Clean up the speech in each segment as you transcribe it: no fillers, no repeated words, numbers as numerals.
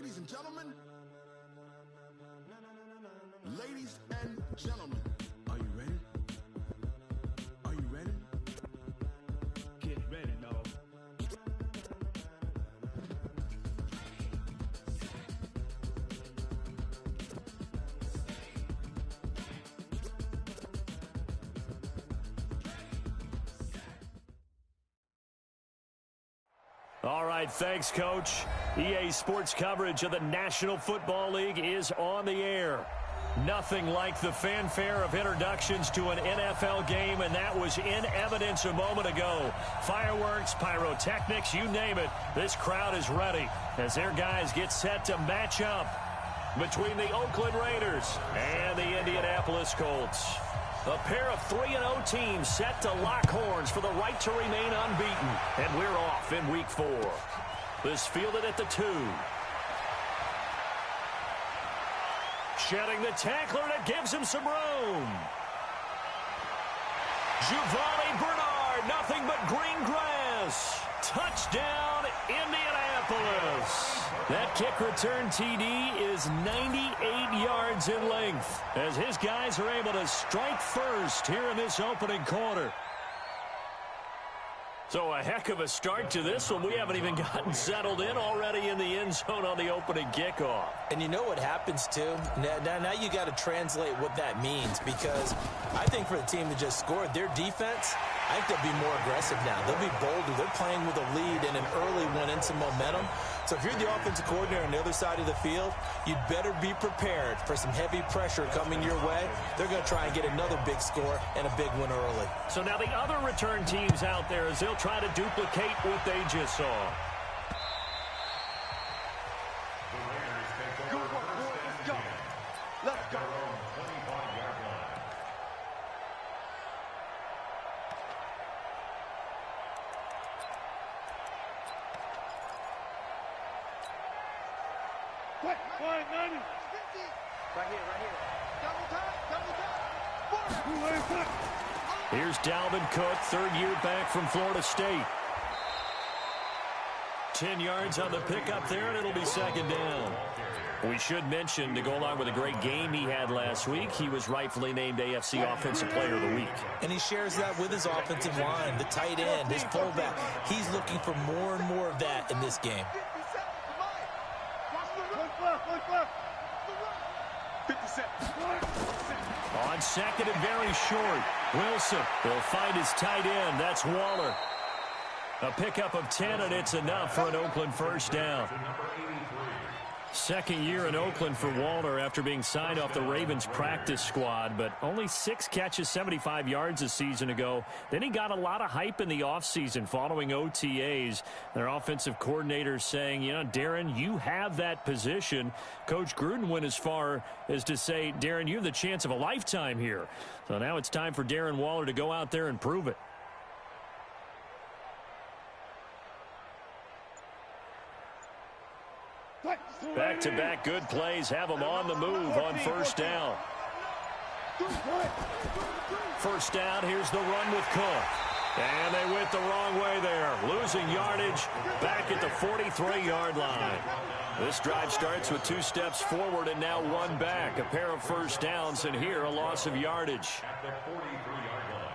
Ladies and gentlemen, are you ready? Are you ready? Get ready, dog. All right, thanks, Coach. EA Sports coverage of the National Football League is on the air. Nothing like the fanfare of introductions to an NFL game, and that was in evidence a moment ago. Fireworks, pyrotechnics, you name it. This crowd is ready as their guys get set to match up between the Oakland Raiders and the Indianapolis Colts. A pair of 3-0 teams set to lock horns for the right to remain unbeaten. And we're off in Week 4. This fielded at the 2. Shedding the tackler, and it gives him some room. Giovanni Bernard, nothing but green grass. Touchdown, Indianapolis. That kick return TD is 98 yards in length as his guys are able to strike first here in this opening quarter. So a heck of a start to this one. We haven't even gotten settled in already in the end zone on the opening kickoff. And you know what happens, too? Now you got to translate what that means, because I think for the team that just scored, their defense, I think they'll be more aggressive now. They'll be bolder. They're playing with a lead and an early one and some momentum. So if you're the offensive coordinator on the other side of the field, you'd better be prepared for some heavy pressure coming your way. They're going to try and get another big score and a big one early. So now the other return teams out there, as they'll try to duplicate what they just saw. Let's go. Here's Dalvin Cook, third year back from Florida State. 10 yards on the pickup there, and it'll be second down. We should mention, to go along with a great game he had last week, he was rightfully named AFC Offensive Player of the Week. And he shares that with his offensive line, the tight end, his fullback. He's looking for more and more of that in this game. On second and very short, Wilson will find his tight end. That's Waller. A pickup of 10, and it's enough for an Oakland first down. Second year in Oakland for Waller after being signed off the Ravens practice squad, but only 6 catches, 75 yards a season ago. Then he got a lot of hype in the offseason following OTAs. Their offensive coordinator saying, you know, Darren, you have that position. Coach Gruden went as far as to say, Darren, you have the chance of a lifetime here. So now it's time for Darren Waller to go out there and prove it. Back-to-back good plays have them on the move on first down. First down, here's the run with Cook. And they went the wrong way there, losing yardage back at the 43-yard line. This drive starts with 2 steps forward and now 1 back. A pair of first downs, and here a loss of yardage. At the 43-yard line.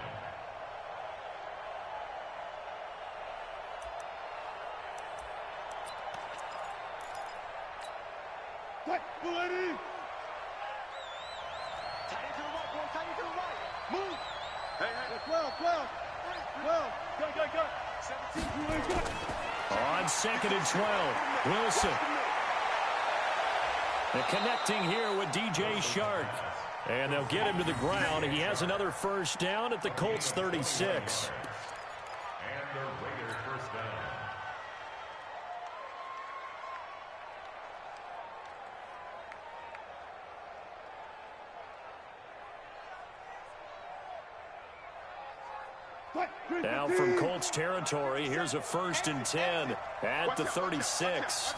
On second and 12, Wilson. And connecting here with DJ Shark. And they'll get him to the ground. He has another first down at the Colts 36. And the Raiders first down. Now from Colts territory, here's a first and 10 at the 36.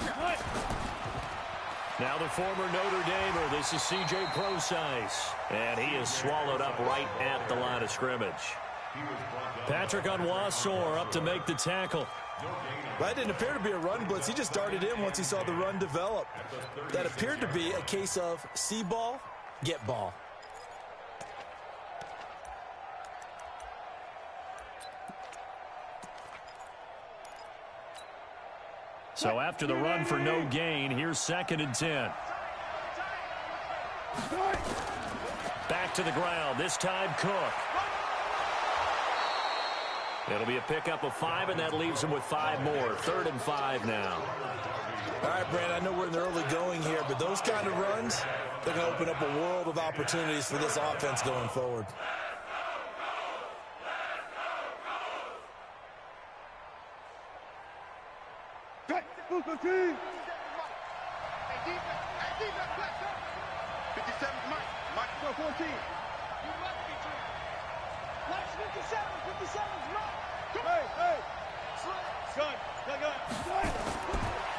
Now the former Notre Damer, this is C.J. Procise, and he is swallowed up right at the line of scrimmage. Patrick Onwuasor up to make the tackle. That didn't appear to be a run blitz. He just darted in once he saw the run develop. That appeared to be a case of see ball, get ball. So after the run for no gain, here's 2nd and 10. Back to the ground, this time Cook. It'll be a pickup of 5, and that leaves him with 5 more. 3rd and 5 now. All right, Brandon, I know we're in the early going here, but those kind of runs, they're going to open up a world of opportunities for this offense going forward.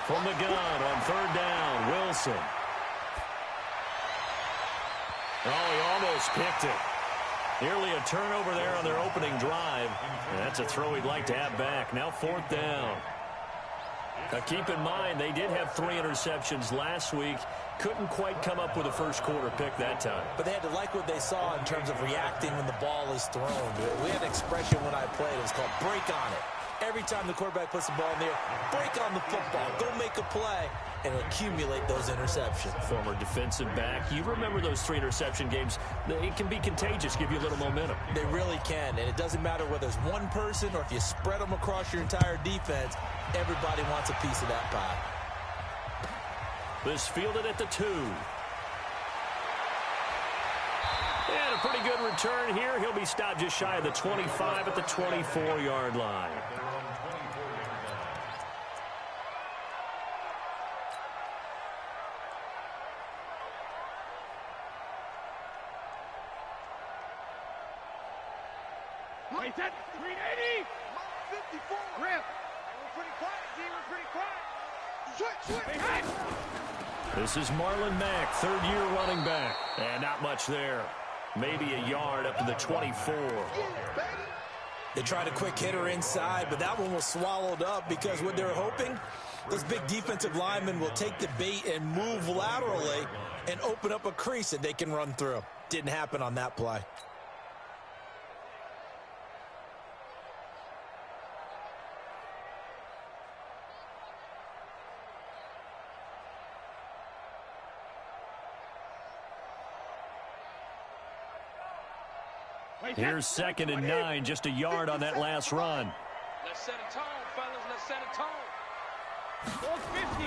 From the gun on 3rd down, Wilson. Oh, he almost picked it. Nearly a turnover there on their opening drive. And that's a throw he'd like to have back. Now 4th down. Now keep in mind, they did have 3 interceptions last week. Couldn't quite come up with a first quarter pick that time. But they had to like what they saw in terms of reacting when the ball is thrown. We had an expression when I played. It was called break on it. Every time the quarterback puts the ball in the air, break on the football. Go make a play and accumulate those interceptions. Former defensive back. You remember those 3 interception games. It can be contagious, give you a little momentum. They really can, and it doesn't matter whether it's one person or if you spread them across your entire defense, everybody wants a piece of that pie. This fielded at the 2. And a pretty good return here. He'll be stopped just shy of the 25 at the 24-yard line. Wait, that 380. 54. Grip. We're pretty quiet, G. We're pretty quiet. This is Marlon Mack, 3rd-year running back. And not much there. Maybe a yard up to the 24. They tried a quick hitter inside, but that one was swallowed up because what they're hoping, those big defensive linemen will take the bait and move laterally and open up a crease that they can run through. Didn't happen on that play. Here's 2nd and 9, just a yard on that last run. Let's set a tone, fellas. Let's set a tone. 450.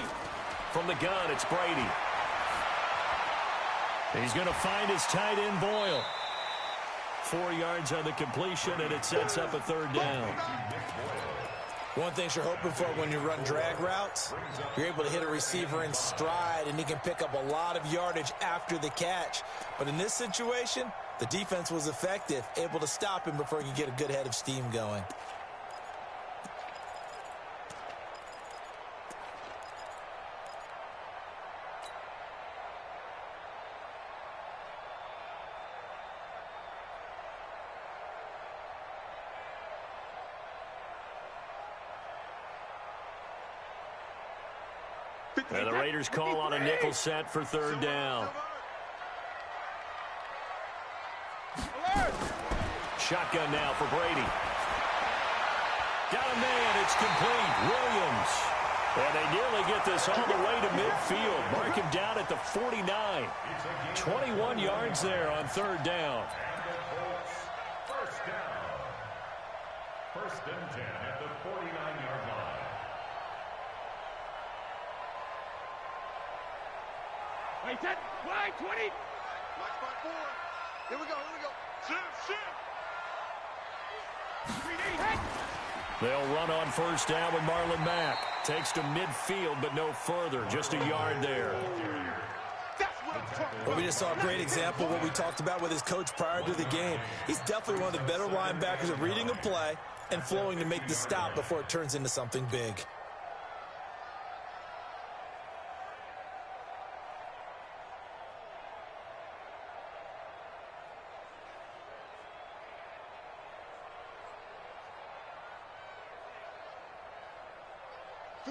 From the gun, it's Brady. He's going to find his tight end, Boyle. 4 yards on the completion, and it sets up a 3rd down. One thing you're hoping for when you run drag routes, you're able to hit a receiver in stride, and he can pick up a lot of yardage after the catch. But in this situation, the defense was effective, able to stop him before he could get a good head of steam going. And the Raiders call on a nickel set for 3rd down. Shotgun now for Brady. Got a man. It's complete. Williams. And they nearly get this all the way to midfield. Mark him down at the 49. 21 yards there on 3rd down. First down. 1st and 10 at the 49-yard line. Wait, that. Wide 20. Black spot 4. Here we go. Shift. They'll run on 1st down with Marlon Mack. Takes to midfield, but no further. Just a yard there. Well, we just saw a great example of what we talked about with his coach prior to the game. He's definitely one of the better linebackers at reading a play and flowing to make the stop before it turns into something big.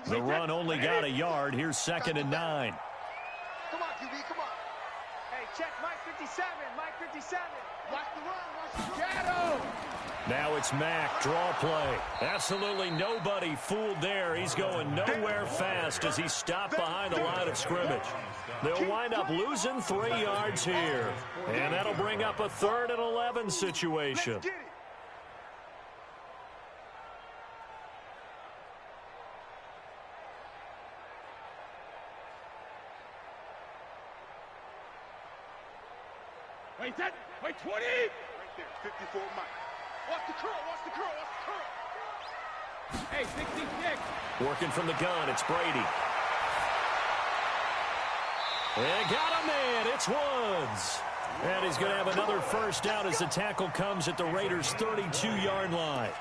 The run only got a yard. Here's 2nd and 9. Come on, QB, come on. Hey, check Mike 57. Mike 57. Watch the run, watch the run. Shadow. Now it's Mack. Draw play. Absolutely nobody fooled there. He's going nowhere fast as he stopped behind the line of scrimmage. They'll wind up losing 3 yards here. And that'll bring up a 3rd and 11 situation. Let's get it. Wait, that. Wait, 20. Right there, 54 Mike. Watch the curl, watch the curl, watch the curl. Hey, 66. Working from the gun, it's Brady. And got a man, it's Woods. And he's going to have another first down as the tackle comes at the Raiders' 32-yard line.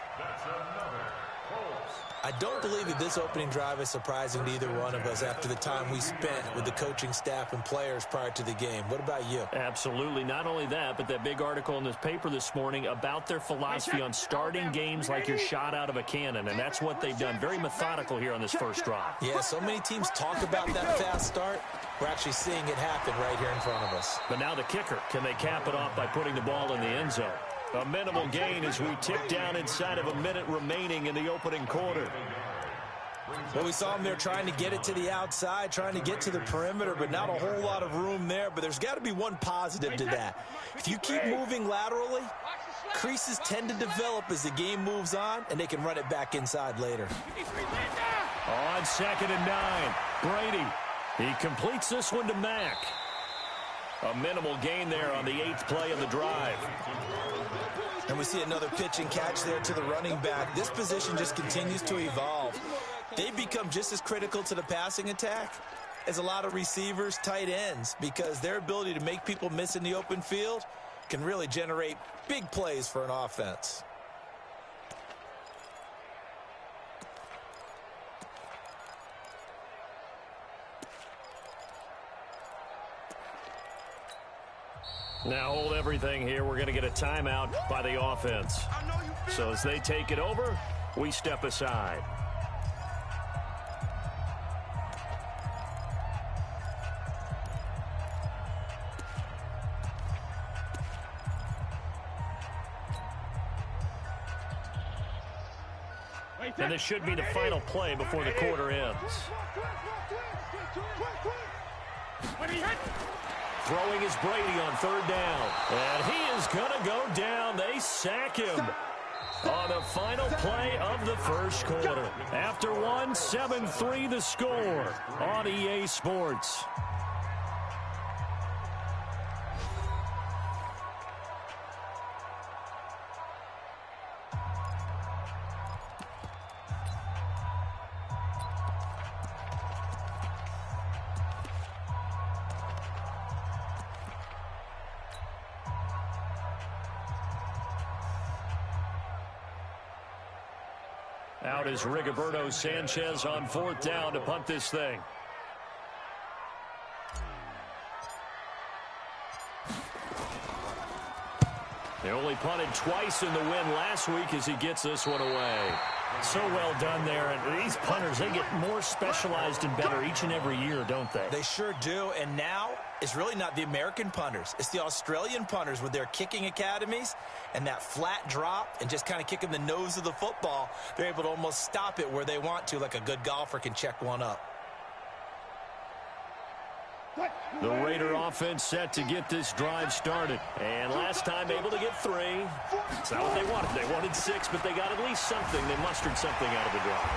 I don't believe that this opening drive is surprising to either one of us after the time we spent with the coaching staff and players prior to the game. What about you? Absolutely. Not only that, but that big article in this paper this morning about their philosophy on starting games like you're shot out of a cannon, and that's what they've done. Very methodical here on this first drive. Yeah, so many teams talk about that fast start. We're actually seeing it happen right here in front of us. But now the kicker. Can they cap it off by putting the ball in the end zone? A minimal gain as we tick down inside of a minute remaining in the opening quarter. Well, we saw them there trying to get it to the outside, trying to get to the perimeter, but not a whole lot of room there. But there's got to be one positive to that. If you keep moving laterally, creases tend to develop as the game moves on, and they can run it back inside later. On 2nd and 9, Brady. He completes this one to Mack. A minimal gain there on the 8th play of the drive. And we see another pitch and catch there to the running back. This position just continues to evolve. They become just as critical to the passing attack as a lot of receivers, tight ends, because their ability to make people miss in the open field can really generate big plays for an offense. Now hold everything here. We're going to get a timeout by the offense. So as they take it over, we step aside. And this should be the final play before the quarter ends. Throwing is Brady on 3rd down. And he is going to go down. They sack him on the final play of the first quarter. After one, 7-3 the score on EA Sports. Out is Rigoberto Sanchez on 4th down to punt this thing. They only punted twice in the win last week as he gets this one away. So well done there. And these punters, they get more specialized and better each and every year, don't they? They sure do. And now it's really not the American punters. It's the Australian punters with their kicking academies and that flat drop and just kind of kicking the nose of the football. They're able to almost stop it where they want to, like a good golfer can check one up. The Raider offense set to get this drive started. And last time able to get 3. It's not what they wanted. They wanted 6, but they got at least something. They mustered something out of the drive.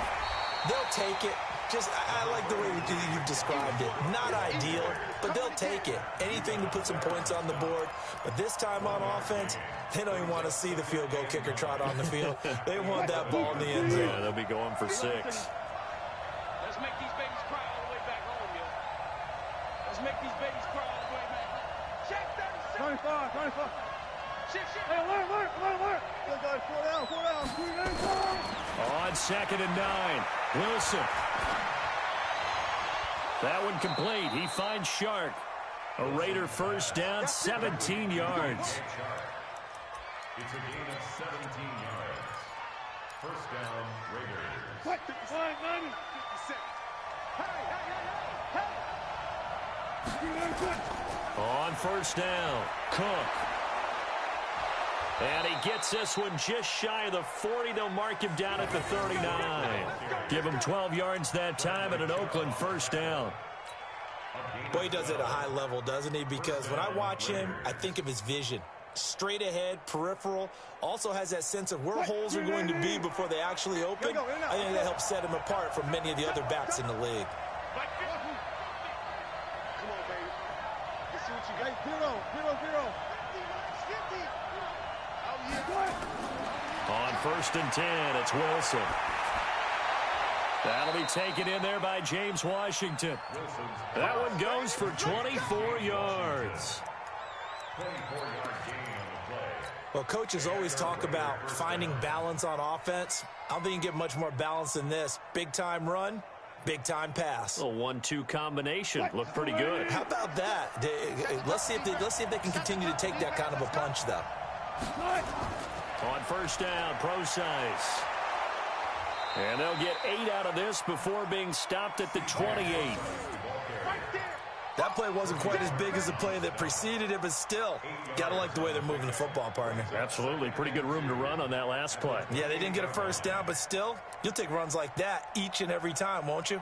They'll take it. I like the way you've described it. Not ideal, but they'll take it. Anything to put some points on the board. But this time on offense, they don't even want to see the field goal kicker trot on the field. They want that ball in the end zone. Yeah, they'll be going for 6. Let's make these babies cry all the way back home, yo. Let's make these babies cry all the way back home. Check 37. 25. Shit. Hey, alert. Good guys, 4 down. On 2nd and 9, Wilson. That one complete. He finds Shark. A Raider first down, 17 yards. It's a gain of 17 yards. First down, Raiders. 55, 90, 57. On first down, Cook. And he gets this one just shy of the 40. They'll mark him down at the 39. Give him 12 yards that time and an Oakland first down. Boy, he does it at a high level, doesn't he? Because when I watch him, I think of his vision. Straight ahead, peripheral. Also has that sense of where holes are going to be before they actually open. I think that helps set him apart from many of the other backs in the league. Come on, baby. Let's see what you got. 0. On first and 10, it's Wilson. That'll be taken in there by James Washington. That one goes for 24 yards. 24-yard gain on the play. Well, coaches always talk about finding balance on offense. I don't think you can get much more balance than this. Big-time run, big-time pass. A 1-2 combination. Looked pretty good. How about that? Let's see if they can continue to take that kind of a punch, though. On first down, Pro-Size. And they'll get 8 out of this before being stopped at the 28. That play wasn't quite as big as the play that preceded it, but still, got to like the way they're moving the football, partner. Absolutely. Pretty good room to run on that last play. Yeah, they didn't get a first down, but still, you'll take runs like that each and every time, won't you?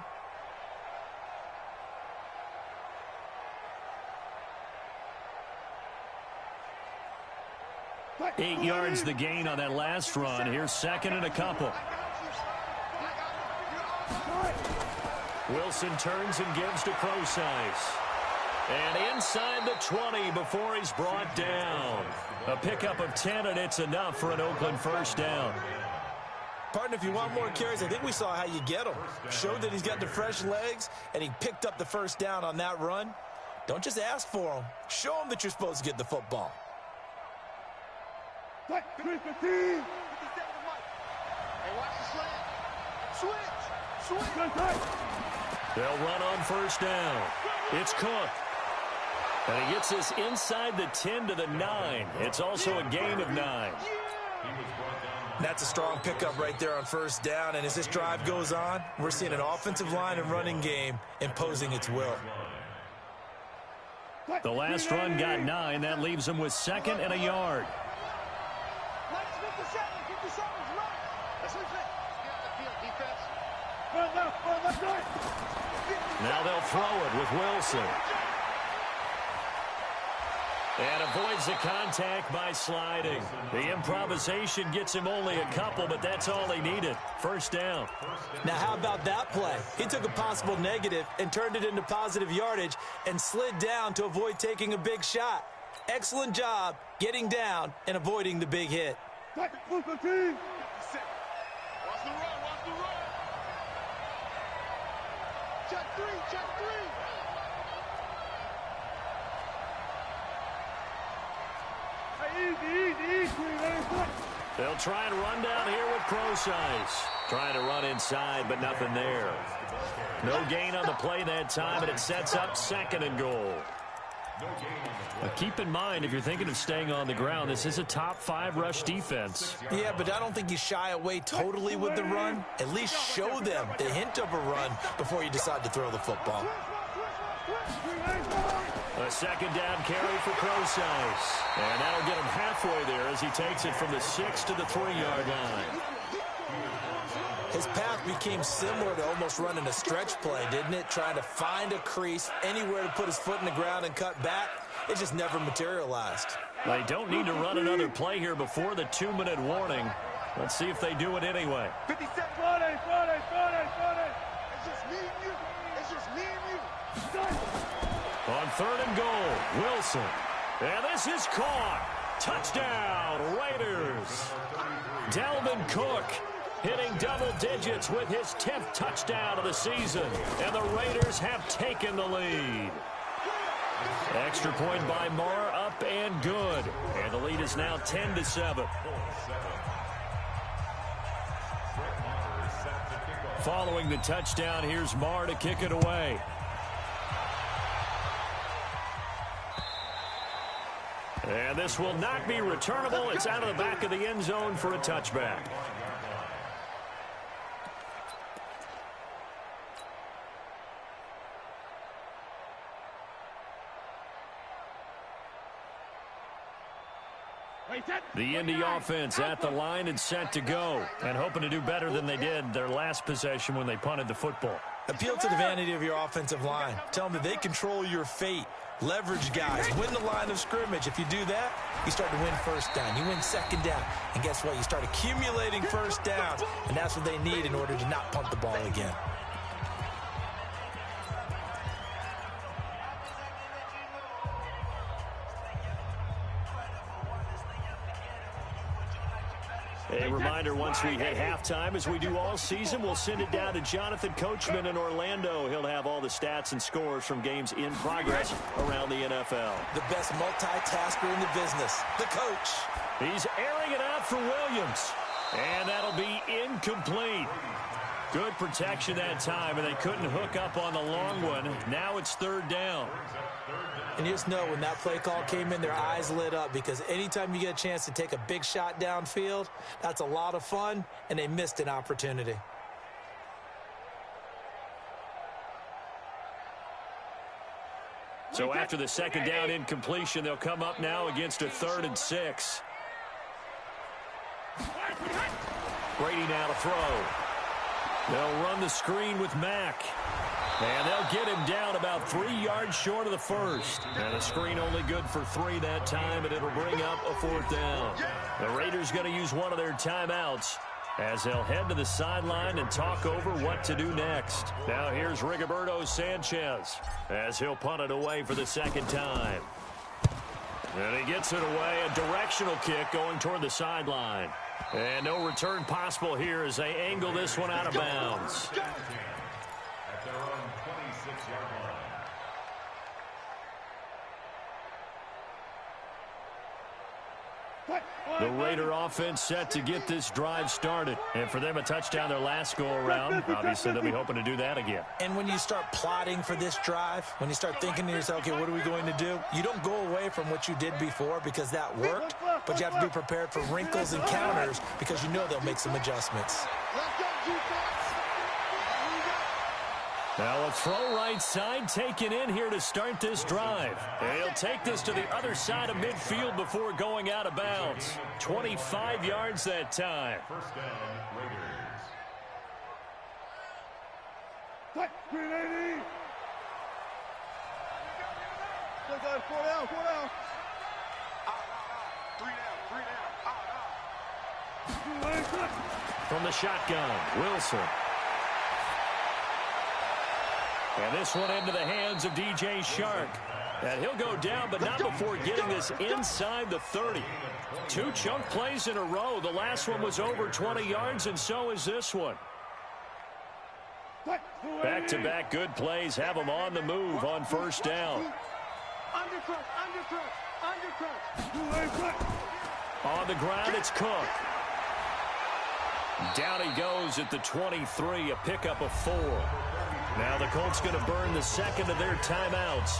Eight yards the gain on that last run. Here's second and a couple. Wilson turns and gives to Pro-Size. And inside the 20 before he's brought down. A pickup of 10, and it's enough for an Oakland first down. Partner, if you want more carries, I think we saw how you get them. Showed that he's got the fresh legs, and he picked up the first down on that run. Don't just ask for them. Show them that you're supposed to get the football. Hey, watch the slant. Switch. They'll run on first down. It's Cook. And he gets this inside the 10 to the 9. It's also a gain of 9. That's a strong pickup right there on first down. And as this drive goes on, we're seeing an offensive line and running game imposing its will. The last run got 9. That leaves him with second and a yard. Now they'll throw it with Wilson. And avoids the contact by sliding. The improvisation gets him only a couple, but that's all he needed. First down. Now, how about that play? He took a possible negative and turned it into positive yardage and slid down to avoid taking a big shot. Excellent job getting down and avoiding the big hit. Watch the run. Check three. Easy. They'll try and run down here with Pro-Size. Trying to run inside, but nothing there. No gain on the play that time, and it sets up second and goal. Now keep in mind, if you're thinking of staying on the ground, this is a top 5 rush defense. Yeah, but I don't think you shy away totally with the run. At least show them the hint of a run before you decide to throw the football. A second down carry for Pro-Size. And that'll get him halfway there as he takes it from the 6 to the 3-yard line. His path became similar to almost running a stretch play, didn't it? Trying to find a crease, anywhere to put his foot in the ground and cut back. It just never materialized. They don't need to run another play here before the 2-minute warning. Let's see if they do it anyway. 57. It's just me and you. On third and goal, Wilson. And this is caught. Touchdown, Raiders. Dalvin Cook hitting double digits with his 10th touchdown of the season. And the Raiders have taken the lead. Extra point by Marr, up and good. And the lead is now 10-7. Following the touchdown, here's Marr to kick it away. And this will not be returnable. It's out of the back of the end zone for a touchback. The Indy offense at the line and set to go, and hoping to do better than they did their last possession when they punted the football. Appeal to the vanity of your offensive line. Tell them that they control your fate. Leverage guys. Win the line of scrimmage. If you do that, you start to win first down. You win second down. And guess what? You start accumulating first downs. And that's what they need in order to not punt the ball again. A reminder, once we hit halftime, as we do all season, we'll send it down to Jonathan Coachman in Orlando. He'll have all the stats and scores from games in progress around the NFL. The best multitasker in the business, the coach. He's airing it out for Williams, and that'll be incomplete. Good protection that time, and they couldn't hook up on the long one. Now it's third down. And you just know when that play call came in, their eyes lit up, because anytime you get a chance to take a big shot downfield, that's a lot of fun, and they missed an opportunity. So after the second down incompletion, they'll come up now against a 3rd and 6. Brady now to throw. They'll run the screen with Mack. And they'll get him down about 3 yards short of the first. And the screen only good for 3 that time, and it'll bring up a 4th down. The Raiders going to use one of their timeouts as they'll head to the sideline and talk over what to do next. Now here's Rigoberto Sanchez as he'll punt it away for the second time. And he gets it away, a directional kick going toward the sideline. And no return possible here as they angle this one out of bounds. At their own 26-yard line. The Raider offense set to get this drive started. And for them, a touchdown their last go-around. Obviously, they'll be hoping to do that again. And when you start plotting for this drive, when you start thinking to yourself, okay, what are we going to do? You don't go away from what you did before because that worked, but you have to be prepared for wrinkles and counters because you know they'll make some adjustments. Now a throw right side taken in here to start this drive. And he'll take this to the other side of midfield before going out of bounds. 25 yards that time. First down, Raiders. 380. Go, 4 down, 4 down. Three down. From the shotgun, Wilson. And this one into the hands of DJ Shark. And he'll go down, but not before getting this inside the 30. 2 chunk plays in a row. The last one was over 20 yards, and so is this one. Back-to-back good plays have them on the move on first down. On the ground, it's Cook. Down he goes at the 23, a pickup of 4. Now the Colts going to burn the second of their timeouts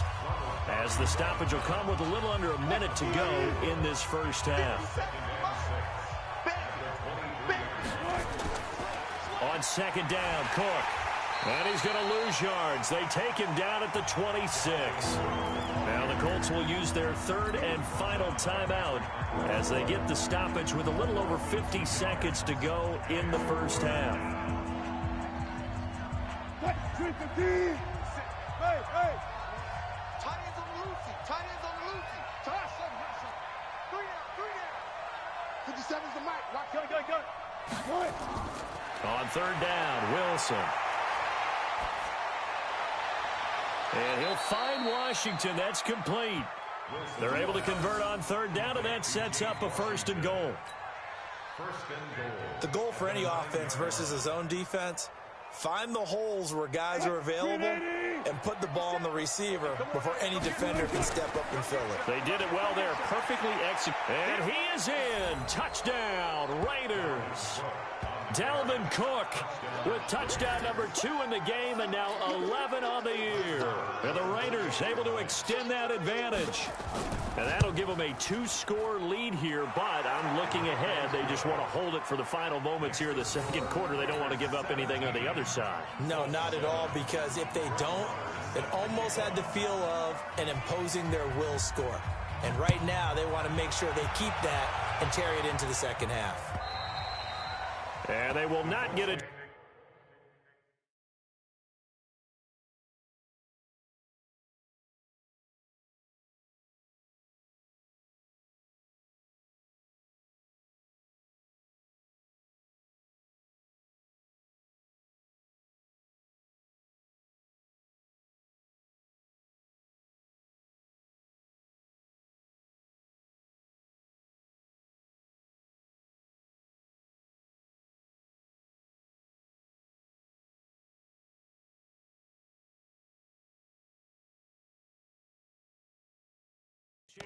as the stoppage will come with a little under a minute to go in this first half. On second down, Cook. And he's going to lose yards. They take him down at the 26. Now the Colts will use their 3rd and final timeout as they get the stoppage with a little over 50 seconds to go in the first half. Hey, hey. Tight ends on the Lucy. Tight ends on the Lucy. Toss him. 3 down. 57's the mic. Go. On third down, Wilson. And he'll find Washington. That's complete. They're able to convert on third down, and that sets up a 1st and goal. The goal for any offense versus his own defense, find the holes where guys are available and put the ball on the receiver before any defender can step up and fill it. They did it well there, perfectly executed. And he is in. Touchdown, Raiders. Dalvin Cook with touchdown number 2 in the game, and now 11 on the year. And the Raiders able to extend that advantage. And that'll give them a 2-score lead here, but I'm looking ahead. They just want to hold it for the final moments here in the second quarter. They don't want to give up anything on the other side. No, not at all, because if they don't, it almost had the feel of an imposing their will score. And right now, they want to make sure they keep that and carry it into the second half. And they will not get it.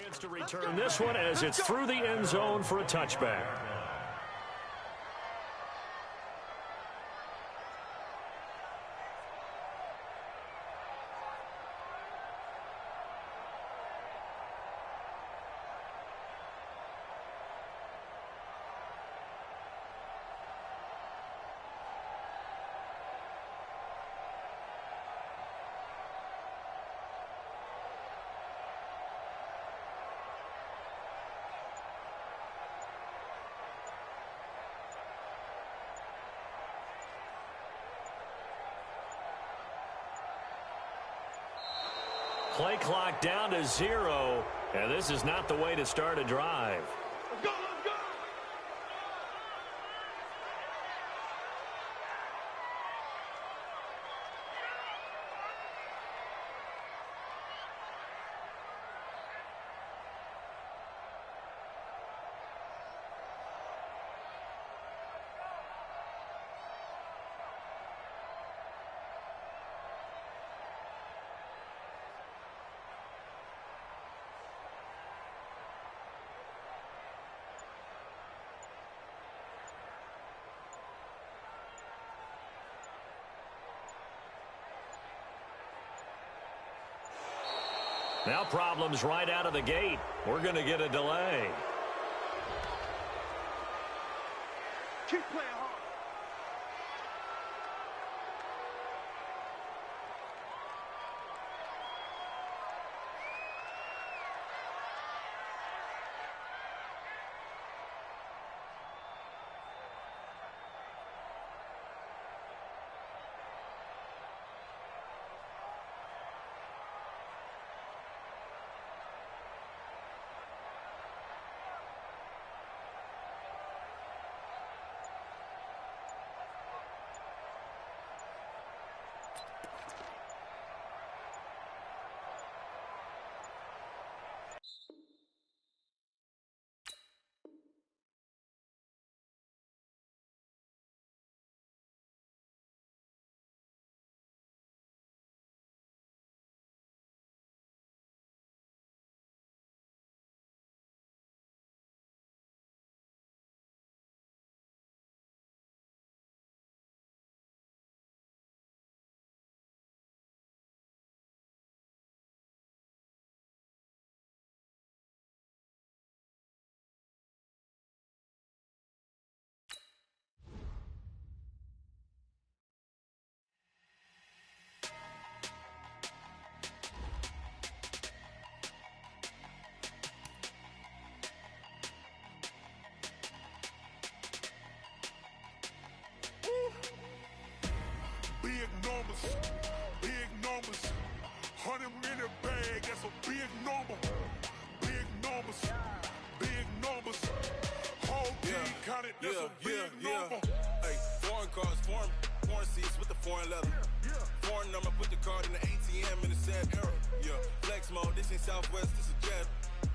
Chance to return this one as it's through the end zone for a touchback. Play clock down to 0, and this is not the way to start a drive. Let's go, let's go! Now problems right out of the gate. We're going to get a delay. Keep playing hard. Big numbers. 100-minute bag, that's a big number. Big numbers. Big numbers. Whole team counted, that's a big number. Hey, foreign cars, foreign seats with the foreign leather. Foreign number, put the card in the ATM in the sad era. Yeah, flex mode, this ain't Southwest, this is jet.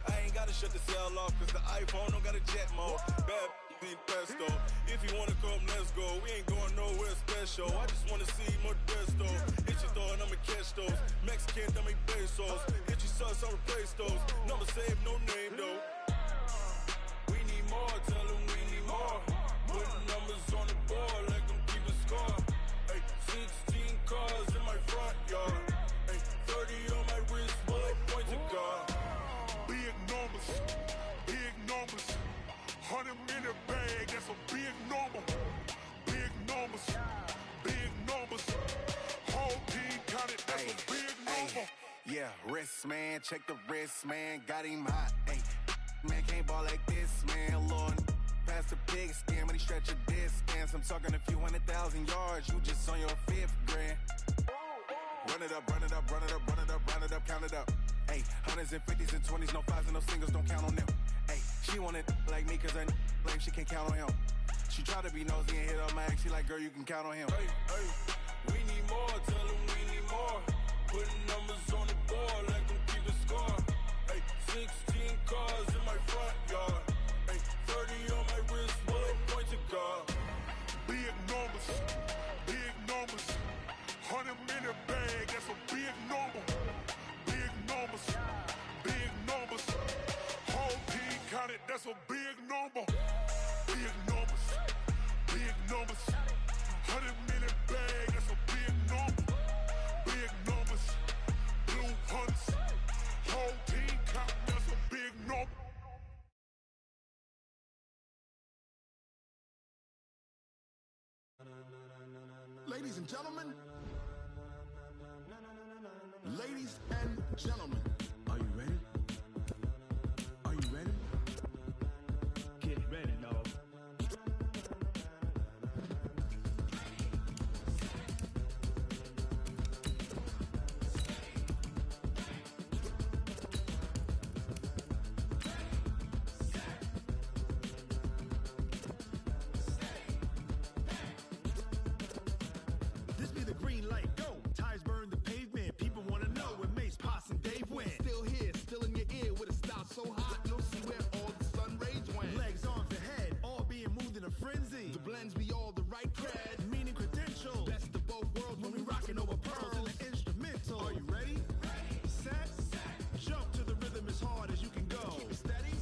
I ain't gotta shut the cell off, cause the iPhone don't got a jet mode. Bad need pesto. If you wanna come, let's go. We ain't going nowhere special. I just wanna see more desto. Hit your throw and I'ma catch those. Mexican, I make pesos. Hit your sauce, I'll replace those. Number save, no name though. We need more, tell them we need more. Putting numbers on the board like I'm keeping score. Hey, 16 cars in my front yard. Hey, 30 on my wrist, bullet point to God. Big numbers. Big numbers. 100-minute bag, that's a big number. Big numbers. Big numbers. Whole team counted, that's a big number. Yeah, yes, man. Check the wrist, man. Got him hot, ayy. Man, can't ball like this, man. Lord, past the pig skin, when he stretch a distance. I'm talking a few 100,000 yards. You just on your 5th grand. Run it up, run it up, run it up, run it up, run it up, count it up. Ayy, 100s and 50s and 20s, no 5s and no singles, don't count on them. Ayy, she want it like me, cause her lame, she can't count on him. She try to be nosy and hit up my ex, she like, girl, you can count on him. Hey, hey, we need more, tell them we need more. Putting numbers on the board, let them keep a score. Hey, 16 cars in my front yard. Hey, 30 on my wrist, bullet point to God. Big numbers, big numbers. 100-minute bag, that's a big number. Big numbers, big numbers. Whole team counted, that's a big number. Big numbers, big numbers. 100-minute bag, that's a big number. Big numbers, blue hunts. Whole team counting, that's a big number. Ladies and gentlemen. Ladies and gentlemen. Are you ready? Are you ready? Get ready, dog. This be the green light, go. Tires burn the pavement. People want to know where Mace, Poss, and Dave went. Still here, still in your ear with a style so hot. You'll see where all the sun rays went. Legs, arms, and head, all being moved in a frenzy. The blends be all the right cred, meaning credentials. Best of both worlds when we rockin' over pearls in the instrumental. Are you ready? Set, jump to the rhythm as hard as you can go. Keep it steady,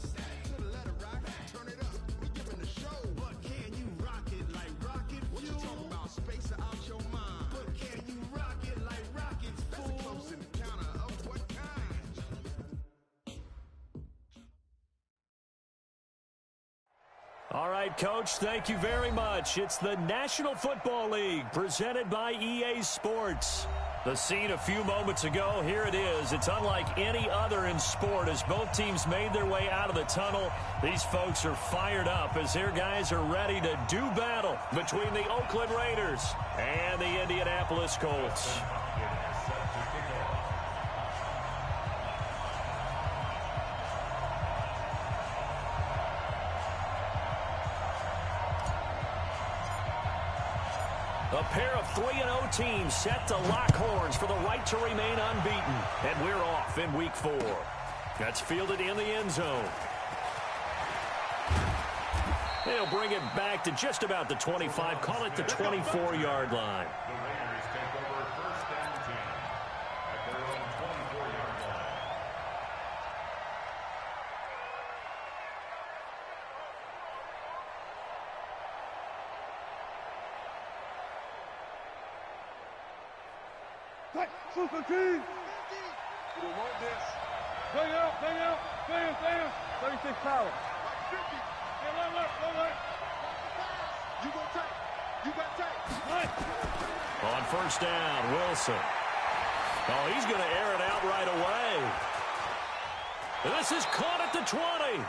to the letter rock. Turn it up, we giving the show. But can you rock it like rocket fuel? What you talking about? Space out your mind. But can you rock it like rockets, fool? That's a close encounter of what kind? All right, Coach, thank you very much. It's the National Football League presented by EA Sports. The scene a few moments ago, here it is. It's unlike any other in sport as both teams made their way out of the tunnel. These folks are fired up as their guys are ready to do battle between the Oakland Raiders and the Indianapolis Colts. A pair of 3-0 teams set to lock horns for the right to remain unbeaten. And we're off in week 4. That's fielded in the end zone. They'll bring it back to just about the 25, call it the 24-yard line. The Raiders take over 1st and 10 at their own 24-yard line. Super team! We want this. Bang out, bang out, bam, bam. 36 power. 50. Hey, look. You go tight. You got tight. On 1st down, Wilson. Oh, he's going to air it out right away. This is caught at the 20.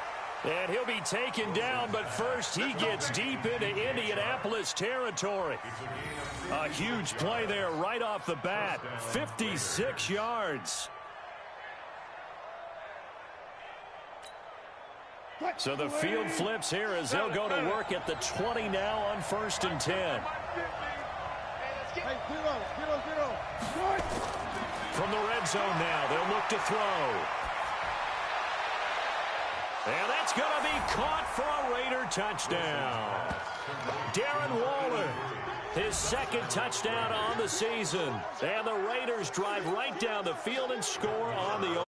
And he'll be taken down, but first he gets deep into Indianapolis territory. A huge play there right off the bat. 56 yards. So the field flips here as they'll go to work at the 20 now on 1st and 10. From the red zone now, they'll look to throw. And that's going to be caught for a Raider touchdown. Darren Waller, his 2nd touchdown on the season. And the Raiders drive right down the field and score on the